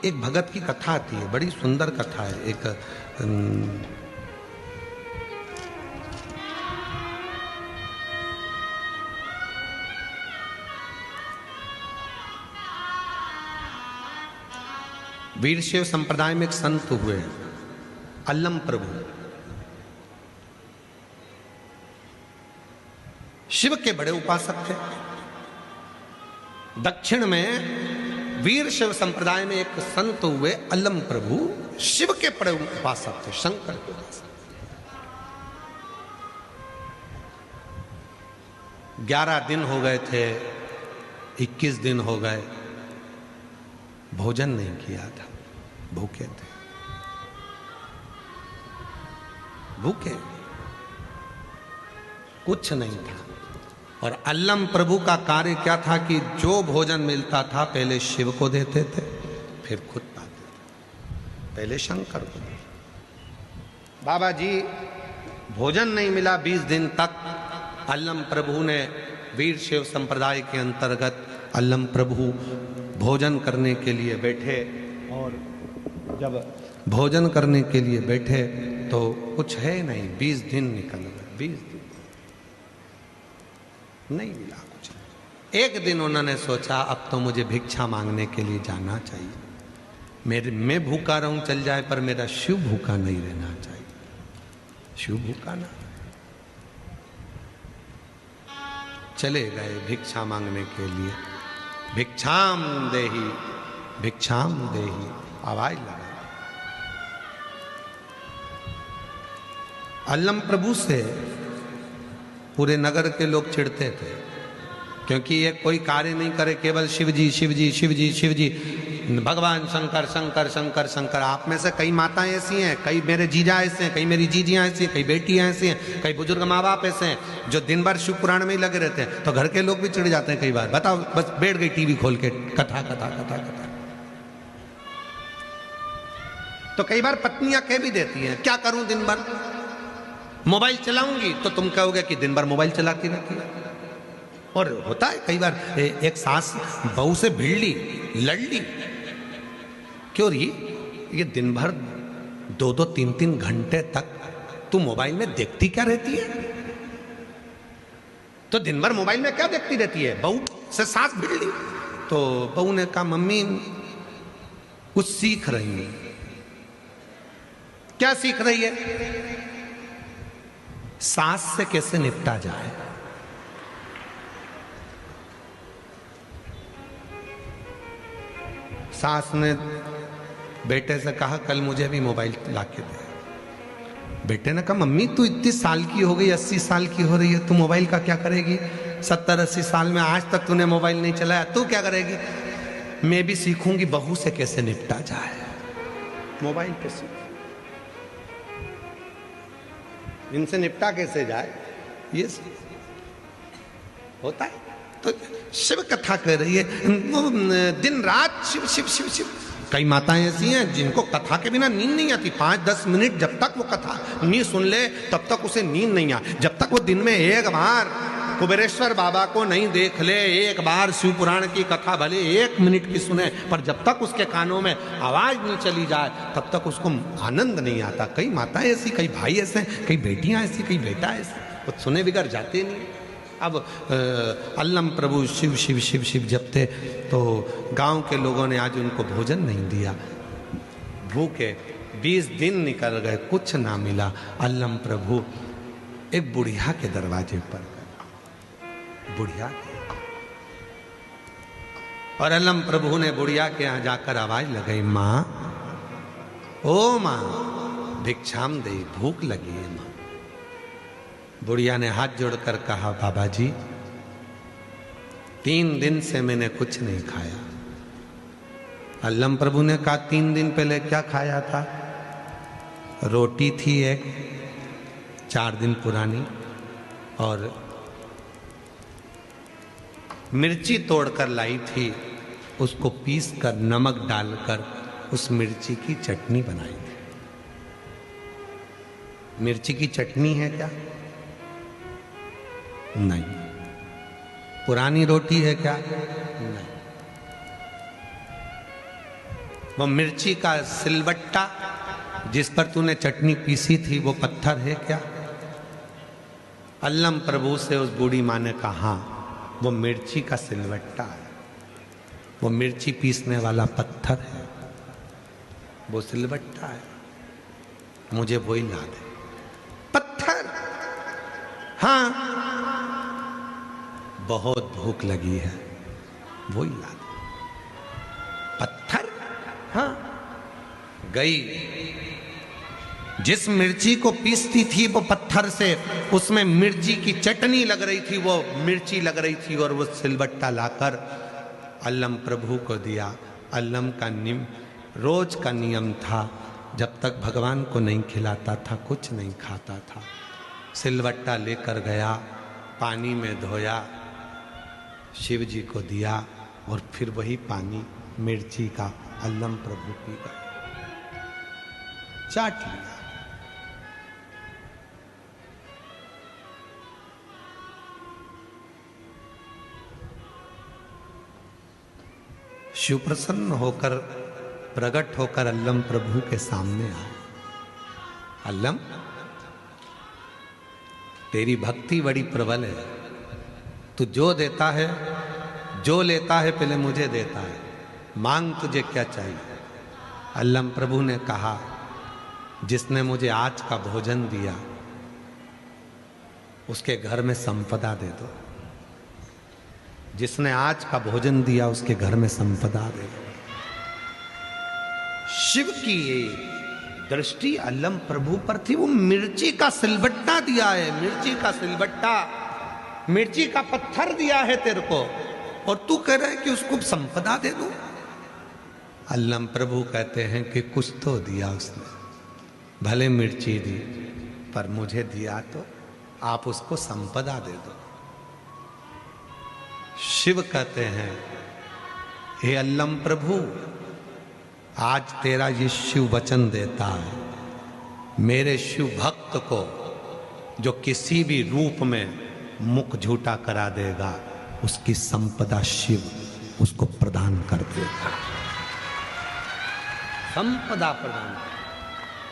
एक भगत की कथा आती है, बड़ी सुंदर कथा है। एक वीरशैव संप्रदाय में एक संत हुए, अल्लम प्रभु। शिव के बड़े उपासक थे। दक्षिण में वीरशैव संप्रदाय में एक संत हुए अल्लम प्रभु, शिव के बड़े उपासक थे, शंकर के उपासक। 11 दिन हो गए थे, 21 दिन हो गए, भोजन नहीं किया था, भूखे थे, भूखे, कुछ नहीं था। और अल्लम प्रभु का कार्य क्या था कि जो भोजन मिलता था पहले शिव को देते थे, फिर खुद पाते थे, पहले शंकर को देते। बाबा जी भोजन नहीं मिला 20 दिन तक। अल्लम प्रभु ने वीरशैव संप्रदाय के अंतर्गत अल्लम प्रभु भोजन करने के लिए बैठे, और जब भोजन करने के लिए बैठे तो कुछ है नहीं, 20 दिन निकल गए, 20 दिन नहीं मिला कुछ। एक दिन उन्होंने सोचा अब तो मुझे भिक्षा मांगने के लिए जाना चाहिए। मैं भूखा रहूं चल जाए, पर मेरा शिव भूखा नहीं रहना चाहिए, शिव भूखा ना। चले गए भिक्षा मांगने के लिए। भिक्षाम देही, भिक्षाम देही, आवाज लगा। अल्लम प्रभु से पूरे नगर के लोग चिढ़ते थे, क्योंकि ये कोई कार्य नहीं करे, केवल शिवजी शिवजी शिवजी शिवजी, भगवान शंकर शंकर शंकर शंकर। आप में से कई माताएं ऐसी हैं, कई मेरे जीजा ऐसे हैं, कई मेरी जीजियां ऐसी हैं, कई बेटियां ऐसी हैं, कई बुजुर्ग माँ बाप ऐसे हैं जो दिन भर शिव पुराण में ही लगे रहते हैं। तो घर के लोग भी चिढ़ जाते हैं कई बार। बताओ, बस बैठ गई टीवी खोल के, कथा कथा कथा कथा। तो कई बार पत्नियां कह भी देती हैं, क्या करूं दिन भर मोबाइल चलाऊंगी, तो तुम कहोगे कि दिन भर मोबाइल चलाती रहती है। और होता है कई बार एक सास बहू से भिड़ ली, लड़ ली, क्यों रही, ये दिन भर 2-2 3-3 घंटे तक तू मोबाइल में देखती क्या रहती है? तो दिन भर मोबाइल में क्या देखती रहती है? बहू से सास भिड़ ली। तो बहू ने कहा, मम्मी कुछ सीख रही है। क्या सीख रही है? सास से कैसे निपटा जाए। सास ने बेटे से कहा, कल मुझे भी मोबाइल लाके दे। बेटे ने कहा, मम्मी तू इतनी साल की हो गई, 80 साल की हो रही है, तू मोबाइल का क्या करेगी? 70-80 साल में आज तक तूने मोबाइल नहीं चलाया, तू क्या करेगी? मैं भी सीखूंगी बहू से कैसे निपटा जाए, मोबाइल पे सीख, इनसे निपटा कैसे जाए, ये होता है। तो शिव कथा कह रही है, दिन रात शिव शिव शिव शिव। कई माताएं ऐसी हैं जिनको कथा के बिना नींद नहीं आती। 5-10 मिनट जब तक वो कथा नहीं सुन ले तब तक उसे नींद नहीं आ। जब तक वो दिन में एक बार कुबेरेश्वर बाबा को नहीं देख ले, एक बार शिव पुराण की कथा भले 1 मिनट की सुने, पर जब तक उसके कानों में आवाज नहीं चली जाए तब तक उसको आनंद नहीं आता। कई माताएं ऐसी, कई भाई ऐसे, कई बेटियां ऐसी, कई बेटा ऐसे, वो सुने बिगड़ जाते नहीं। अब अल्लम प्रभु शिव शिव शिव शिव जपते, तो गांव के लोगों ने आज उनको भोजन नहीं दिया, भूखे 20 दिन निकल गए, कुछ ना मिला। अल्लम प्रभु एक बुढ़िया के दरवाजे पर गए, बुढ़िया के, और अल्लम प्रभु ने बुढ़िया के यहाँ जाकर आवाज लगाई, माँ, ओ माँ, भिक्षाम दे, भूख लगी है माँ। बुढ़िया ने हाथ जोड़कर कहा, बाबा जी 3 दिन से मैंने कुछ नहीं खाया। अल्लम प्रभु ने कहा, 3 दिन पहले क्या खाया था? रोटी थी एक 4 दिन पुरानी, और मिर्ची तोड़कर लाई थी, उसको पीस कर नमक डालकर उस मिर्ची की चटनी बनाई थी। मिर्ची की चटनी है क्या? नहीं। पुरानी रोटी है क्या? नहीं। वो मिर्ची का सिलबट्टा जिस पर तूने चटनी पीसी थी वो पत्थर है क्या? अल्लम प्रभु से उस बूढ़ी माँ ने कहा, हाँ वो मिर्ची का सिलबट्टा है, वो मिर्ची पीसने वाला पत्थर है, वो सिलबट्टा है, मुझे वही ला दे। पत्थर? हाँ, बहुत भूख लगी है, वही ला दे। पत्थर? हाँ। गई, जिस मिर्ची को पीसती थी वो पत्थर से, उसमें मिर्ची की चटनी लग रही थी, वो मिर्ची लग रही थी, और वो सिलबट्टा लाकर अल्लम प्रभु को दिया। अल्लम का रोज का नियम था, जब तक भगवान को नहीं खिलाता था कुछ नहीं खाता था। सिलबट्टा लेकर गया, पानी में धोया, शिव जी को दिया, और फिर वही पानी मिर्ची का अल्लम प्रभु पी गए, चाट लिया। शिव प्रसन्न होकर, प्रकट होकर अल्लम प्रभु के सामने आए। अल्लम, तेरी भक्ति बड़ी प्रबल है, तू जो देता है, जो लेता है पहले मुझे देता है, मांग तुझे क्या चाहिए? अल्लम प्रभु ने कहा, जिसने मुझे आज का भोजन दिया उसके घर में संपदा दे दो। जिसने आज का भोजन दिया उसके घर में संपदा दे दो। शिव की ये दृष्टि अल्लम प्रभु पर थी। वो मिर्ची का सिलबट्टा दिया है, मिर्ची का सिलबट्टा, मिर्ची का पत्थर दिया है तेरे को, और तू कह रहा है कि उसको संपदा दे दो। अल्लम प्रभु कहते हैं कि कुछ तो दिया उसने, भले मिर्ची दी, पर मुझे दिया तो आप उसको संपदा दे दो। शिव कहते हैं, हे अल्लम प्रभु, आज तेरा ये शिव वचन देता है, मेरे शिव भक्त को जो किसी भी रूप में मुख झूठा करा देगा, उसकी संपदा शिव उसको प्रदान कर देगा। संपदा प्रदान।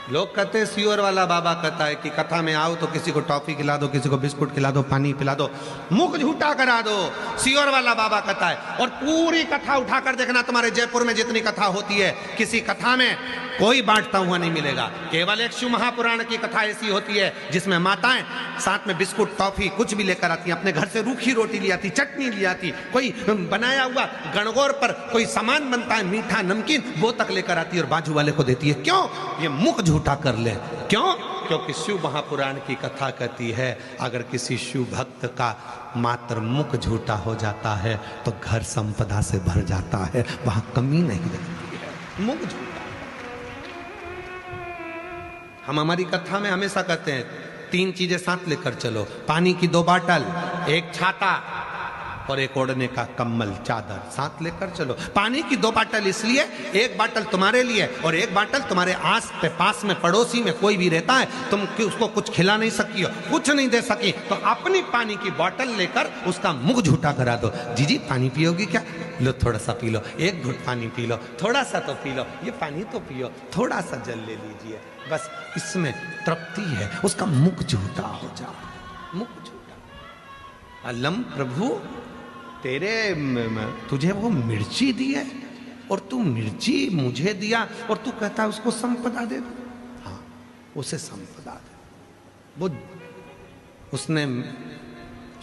लोग कहते हैं, सियोर वाला बाबा कहता है कि कथा में आओ तो किसी को टॉफी खिला दो, किसी को बिस्कुट खिला दो, पानी पिला दो, मुख झूठा करा दो, सियोर वाला बाबा कहता है। और पूरी कथा उठाकर देखना, तुम्हारे जयपुर में जितनी कथा होती है, किसी कथा में कोई बांटता हुआ नहीं मिलेगा। केवल एक शिव महापुराण की कथा ऐसी होती है जिसमें माताएं साथ में बिस्कुट टॉफी कुछ भी लेकर आती, अपने घर से रूखी रोटी ले आती, चटनी ले आती, कोई बनाया हुआ गणगौर पर कोई सामान बनता है मीठा नमकीन, वो तक लेकर आती है और बाजू वाले को देती है। क्यों? ये मुख झूठा कर ले। क्यों? क्योंकि शिव महापुराण की कथा कहती है, अगर किसी शिव भक्त का मात्र मुख झूठा हो जाता है तो घर संपदा से भर जाता है, वहां कमी नहीं रहती है। मुख झूठा। हम हमारी कथा में हमेशा कहते हैं, 3 चीजें साथ लेकर चलो, पानी की 2 बाटल, एक छाता और एक ओढ़ने का कंबल चादर साथ लेकर चलो। पानी की 2 बाटल इसलिए, एक बाटल तुम्हारे लिए और एक बाटल तुम्हारे आस पे पास में पड़ोसी में कोई भी रहता है, तुम उसको कुछ खिला नहीं सकी हो, कुछ नहीं दे सकी, तो अपनी पानी की बोतल लेकर उसका मुख झूठा करा दो। जी पानी पियोगी क्या? लो थोड़ा सा पी लो, एक घुट पानी पी लो, थोड़ा सा तो पी लो, ये पानी तो पियो, थोड़ा सा जल ले लीजिए, बस इसमें तृप्ति है। उसका मुख झूठा हो जा, मुख झूठा। अल्लम प्रभु, तुझे वो मिर्ची दी है और तू मिर्ची मुझे दिया और तू कहता है उसको संपदा दे दो। हाँ, उसे संपदा दे। वो उसने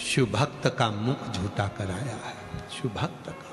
शिव भक्त का मुख झूठा कराया है, शिव भक्त का।